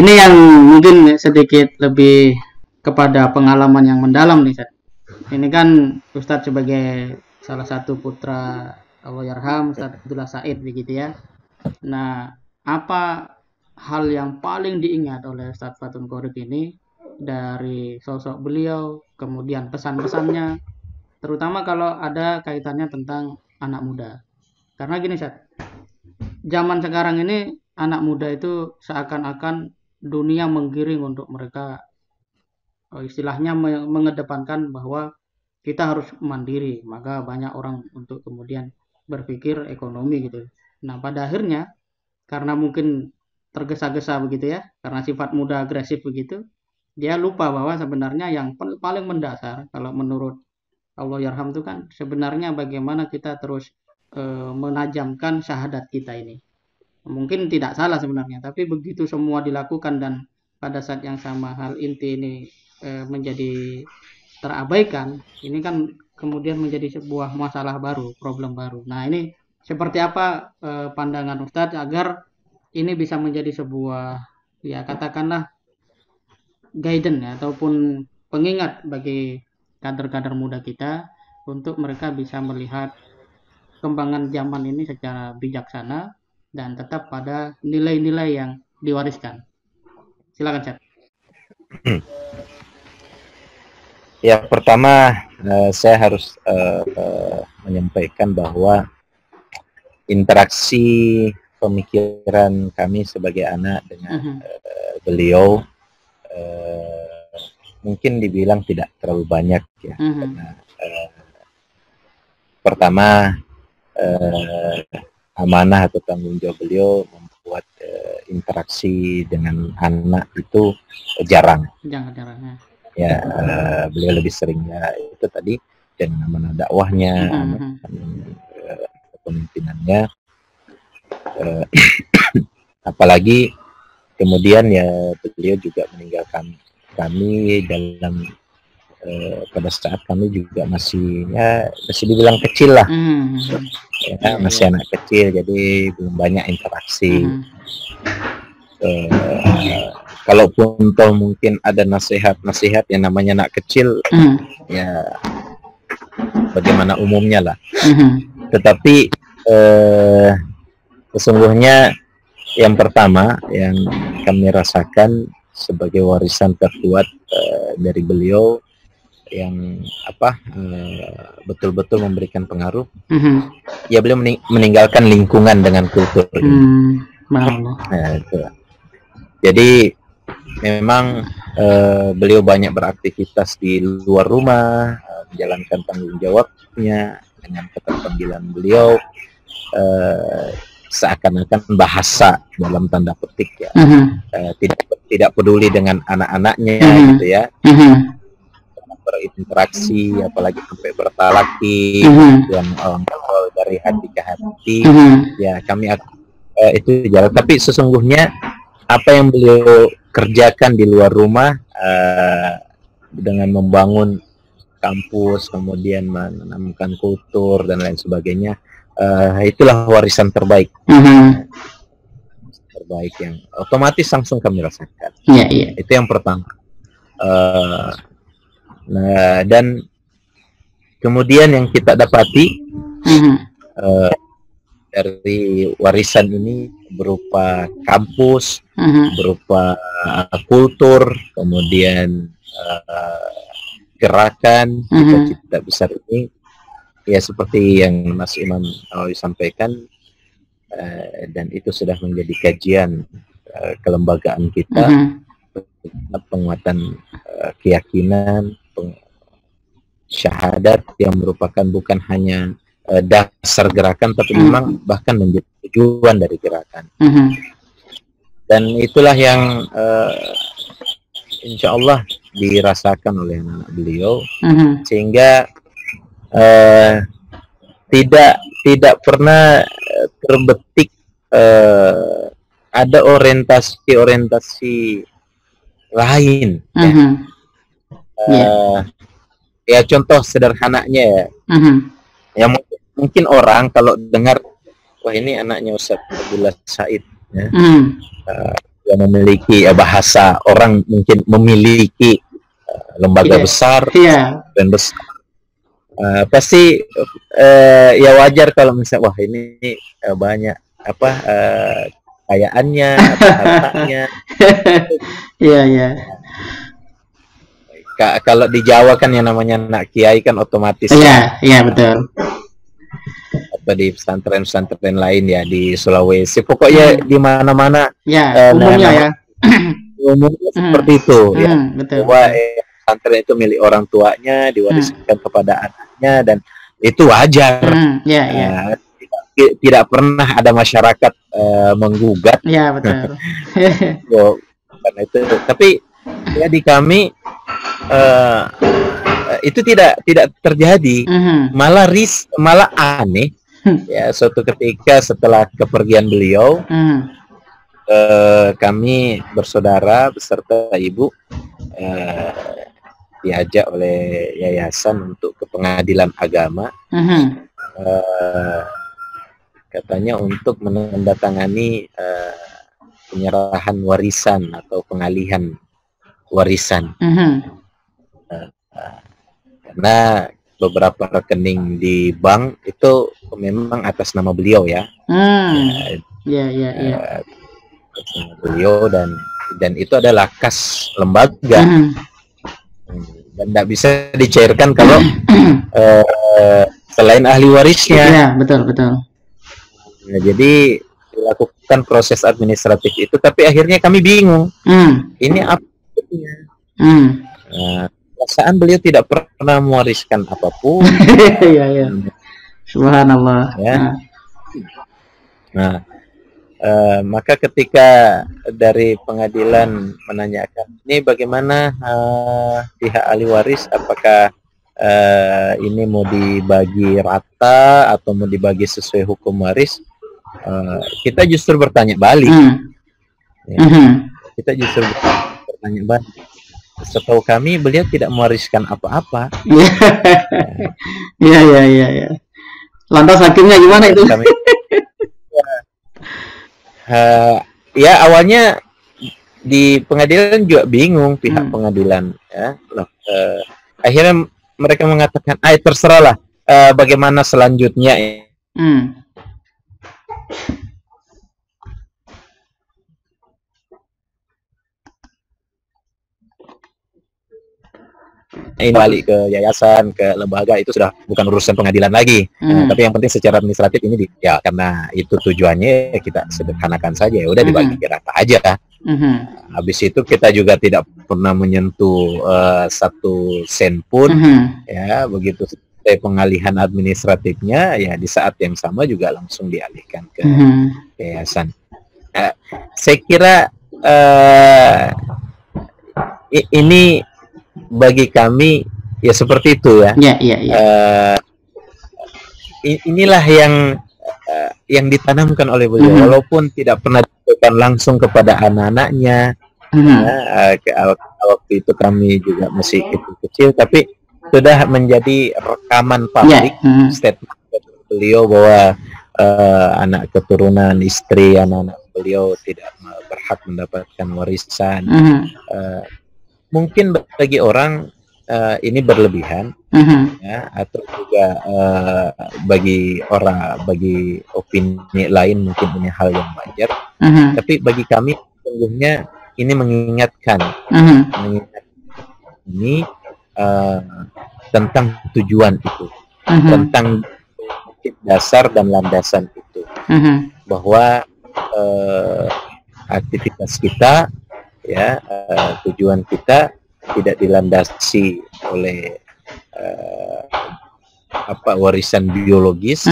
Ini yang mungkin sedikit lebih kepada pengalaman yang mendalam nih, Ustaz. Ini kan Ustadz sebagai salah satu putra Allahyarham Ustadz Abdullah Said begitu ya. Nah, apa hal yang paling diingat oleh Ustadz Fathul Qorib ini dari sosok beliau, kemudian pesan-pesannya, terutama kalau ada kaitannya tentang anak muda. Karena gini, Ustadz, zaman sekarang ini anak muda itu seakan-akan dunia menggiring untuk mereka istilahnya mengedepankan bahwa kita harus mandiri, maka banyak orang untuk kemudian berpikir ekonomi gitu. Nah, pada akhirnya karena mungkin tergesa-gesa begitu ya, karena sifat muda agresif begitu, dia lupa bahwa sebenarnya yang paling mendasar kalau menurut Allahyarham itu kan sebenarnya bagaimana kita terus menajamkan syahadat kita ini. Mungkin tidak salah sebenarnya, tapi begitu semua dilakukan dan pada saat yang sama hal inti ini menjadi terabaikan, ini kan kemudian menjadi sebuah masalah baru, problem baru. Nah, ini seperti apa pandangan Ustadz agar ini bisa menjadi sebuah, ya katakanlah guidance ya, ataupun pengingat bagi kader-kader muda kita untuk mereka bisa melihat kembangan zaman ini secara bijaksana dan tetap pada nilai-nilai yang diwariskan. Silakan, Chat. Ya, pertama saya harus menyampaikan bahwa interaksi pemikiran kami sebagai anak dengan beliau mungkin dibilang tidak terlalu banyak ya. Karena pertama amanah atau tanggung jawab beliau membuat interaksi dengan anak itu jarang. Jarang. Ya, beliau lebih sering ya itu tadi dengan amanah dakwahnya, kepemimpinannya, apalagi kemudian ya beliau juga meninggalkan kami dalam pada saat kami juga masih dibilang kecil lah, masih anak kecil, jadi belum banyak interaksi. Kalaupun toh mungkin ada nasihat yang namanya anak kecil, ya bagaimana umumnya lah. Tetapi sesungguhnya yang pertama yang kami rasakan sebagai warisan terkuat dari beliau yang betul-betul memberikan pengaruh, ya beliau meninggalkan lingkungan dengan kultur. Nah, itu. Jadi memang beliau banyak beraktivitas di luar rumah, menjalankan tanggung jawabnya dengan keterpanggilan beliau, seakan-akan bahasa dalam tanda petik ya, tidak peduli dengan anak-anaknya gitu ya, berinteraksi apalagi sampai bertalaki dan dari hati ke hati, ya kami itu jalan. Tapi sesungguhnya apa yang beliau kerjakan di luar rumah dengan membangun kampus, kemudian menanamkan kultur dan lain sebagainya, itulah warisan terbaik. Terbaik yang otomatis langsung kami rasakan. Itu yang pertama. Nah, dan kemudian yang kita dapati dari warisan ini berupa kampus, berupa kultur, kemudian gerakan cita-cita besar ini, ya seperti yang Mas Imam sampaikan, dan itu sudah menjadi kajian kelembagaan kita, penguatan keyakinan, syahadat yang merupakan bukan hanya dasar gerakan, tapi memang bahkan menjadi tujuan dari gerakan. Dan itulah yang insya Allah dirasakan oleh anak beliau, sehingga tidak pernah terbetik ada orientasi lain. Ya contoh sederhananya ya, yang mungkin orang kalau dengar, wah ini anaknya Ustadz Abdullah Said ya, yang memiliki bahasa, orang mungkin memiliki lembaga besar dan besar, pasti ya wajar kalau misalnya wah ini banyak apa kekayaannya atau hartanya. Iya. Kalau di Jawa kan yang namanya anak kiai kan otomatis. Iya betul. Atau di pesantren lain ya, di Sulawesi, pokoknya di mana-mana. Ya, umumnya ya. Umumnya seperti itu ya. Betul. Bahwa pesantren itu milik orang tuanya, diwariskan kepada anaknya, dan itu wajar. Tidak pernah ada masyarakat menggugat. Iya betul. Karena itu, tapi ya di kami itu tidak terjadi, malah aneh. Ya, suatu ketika setelah kepergian beliau, kami bersaudara beserta ibu diajak oleh yayasan untuk ke pengadilan agama, katanya untuk menandatangani penyerahan warisan atau pengalihan warisan. Karena beberapa rekening di bank itu memang atas nama beliau ya. Iya. Beliau dan itu adalah kas lembaga dan tidak bisa dicairkan kalau selain ahli warisnya. Iya, betul. Nah, jadi dilakukan proses administratif itu, tapi akhirnya kami bingung. Ini apa? Perasaan beliau tidak pernah mewariskan apapun. Iya. Subhanallah. Ya. Nah, maka ketika dari pengadilan menanyakan, ini bagaimana pihak ahli waris, apakah ini mau dibagi rata atau mau dibagi sesuai hukum waris? Kita justru bertanya balik. Kita justru bertanya balik. Setahu kami beliau tidak mewariskan apa-apa. Iya. Lantas hakimnya gimana itu? Ya awalnya di pengadilan juga bingung pihak pengadilan ya. Akhirnya mereka mengatakan, terserahlah bagaimana selanjutnya. Ini balik ke yayasan, ke lembaga, itu sudah bukan urusan pengadilan lagi. Tapi yang penting secara administratif ini ya karena itu tujuannya kita sederhanakan saja, ya udah dibagi rata aja. Habis itu kita juga tidak pernah menyentuh 1 sen pun. Ya begitu selesai pengalihan administratifnya, ya di saat yang sama juga langsung dialihkan ke yayasan. Saya kira ini bagi kami ya seperti itu ya. Inilah yang ditanamkan oleh beliau, walaupun tidak pernah diberikan langsung kepada anak-anaknya. Waktu itu kami juga masih kecil, tapi sudah menjadi rekaman publik statement beliau bahwa anak keturunan, istri, anak-anak beliau tidak berhak mendapatkan warisan. Mungkin bagi orang ini berlebihan, ya, atau juga bagi opini lain mungkin ini hal yang wajar. Tapi bagi kami sesungguhnya ini mengingatkan ini tentang tujuan itu, tentang dasar dan landasan itu, bahwa aktivitas kita, ya, tujuan kita tidak dilandasi oleh warisan biologis,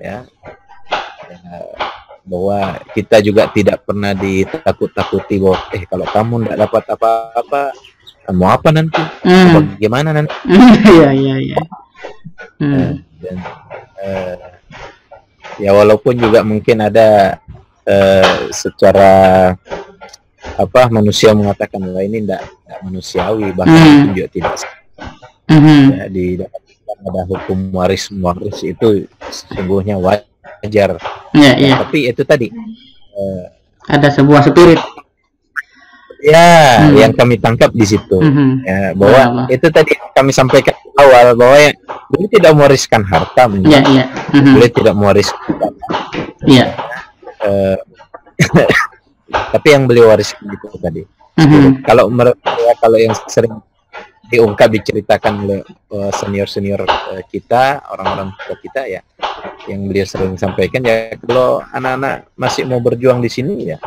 ya, bahwa kita juga tidak pernah ditakut-takuti bahwa kalau kamu tidak dapat apa-apa, mau apa nanti, bagaimana nanti. Iya. Dan ya walaupun juga mungkin ada secara manusia mengatakan bahwa ini tidak manusiawi, bahkan juga tidak ya, di ada hukum waris itu sesungguhnya wajar. Iya. Tapi itu tadi ada sebuah spirit. Ya, yang kami tangkap di situ, ya, bahwa itu tadi kami sampaikan awal bahwa ya, beliau tidak mewariskan harta, beliau tidak mewariskan, tapi yang beliau wariskan itu tadi. Kalau kalau yang sering diungkap diceritakan oleh senior kita, orang-orang kita ya, yang beliau sering sampaikan ya, kalau anak-anak masih mau berjuang di sini ya.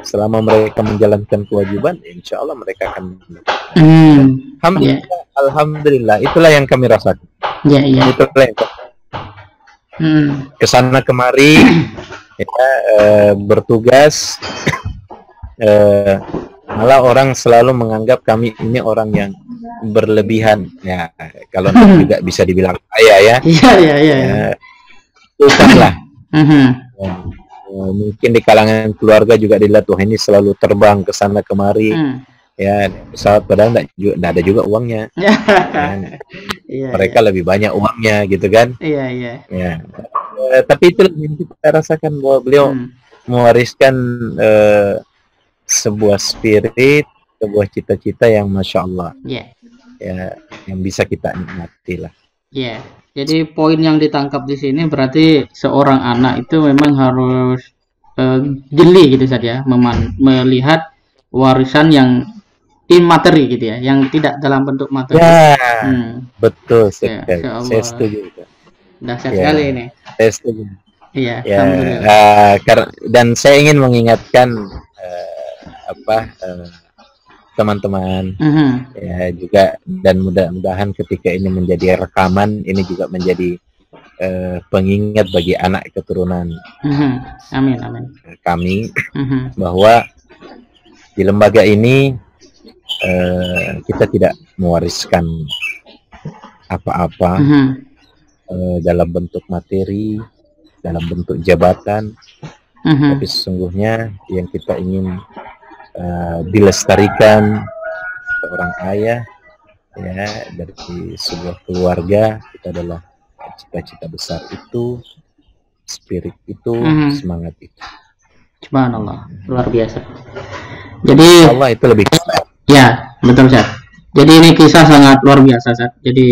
Selama mereka menjalankan kewajiban, insya Allah mereka akan Alhamdulillah, itulah yang kami rasakan. Itulah yang kesana kemari ya, bertugas, malah orang selalu menganggap kami ini orang yang berlebihan ya, kalau juga bisa dibilang kaya ya. Bukanlah. Mungkin di kalangan keluarga juga dilihat, wah ini selalu terbang ke sana kemari ya, pesawat, padahal tidak ada juga uangnya. Mereka lebih banyak uangnya gitu kan. Tapi itu yang kita rasakan, bahwa beliau mewariskan sebuah spirit, sebuah cita-cita yang masya Allah ya, yang bisa kita nikmati lah. Jadi poin yang ditangkap di sini berarti seorang anak itu memang harus jeli gitu saja, melihat warisan yang imateri gitu ya, yang tidak dalam bentuk materi. Betul sekali. Saya setuju. Dahsyat sekali ini. Saya setuju. Alhamdulillah. Dan saya ingin mengingatkan teman-teman ya juga, dan mudah-mudahan ketika ini menjadi rekaman, ini juga menjadi pengingat bagi anak keturunan amin kami, bahwa di lembaga ini kita tidak mewariskan apa-apa dalam bentuk materi, dalam bentuk jabatan, tapi sesungguhnya yang kita ingin dilestarikan seorang ayah ya, dari sebuah keluarga, itu adalah cita-cita besar itu, spirit itu, semangat itu. Subhanallah, luar biasa. Jadi Allah itu lebih besar. Ya, betul Ustaz. Jadi ini kisah sangat luar biasa Ustaz. Jadi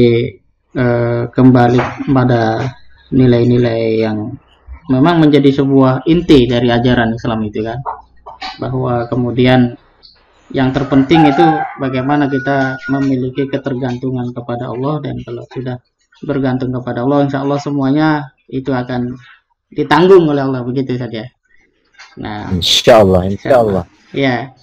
kembali pada nilai-nilai yang memang menjadi sebuah inti dari ajaran Islam itu kan, bahwa kemudian yang terpenting itu bagaimana kita memiliki ketergantungan kepada Allah, dan kalau sudah bergantung kepada Allah, insya Allah semuanya itu akan ditanggung oleh Allah, begitu saja. Nah, insya Allah. Ya,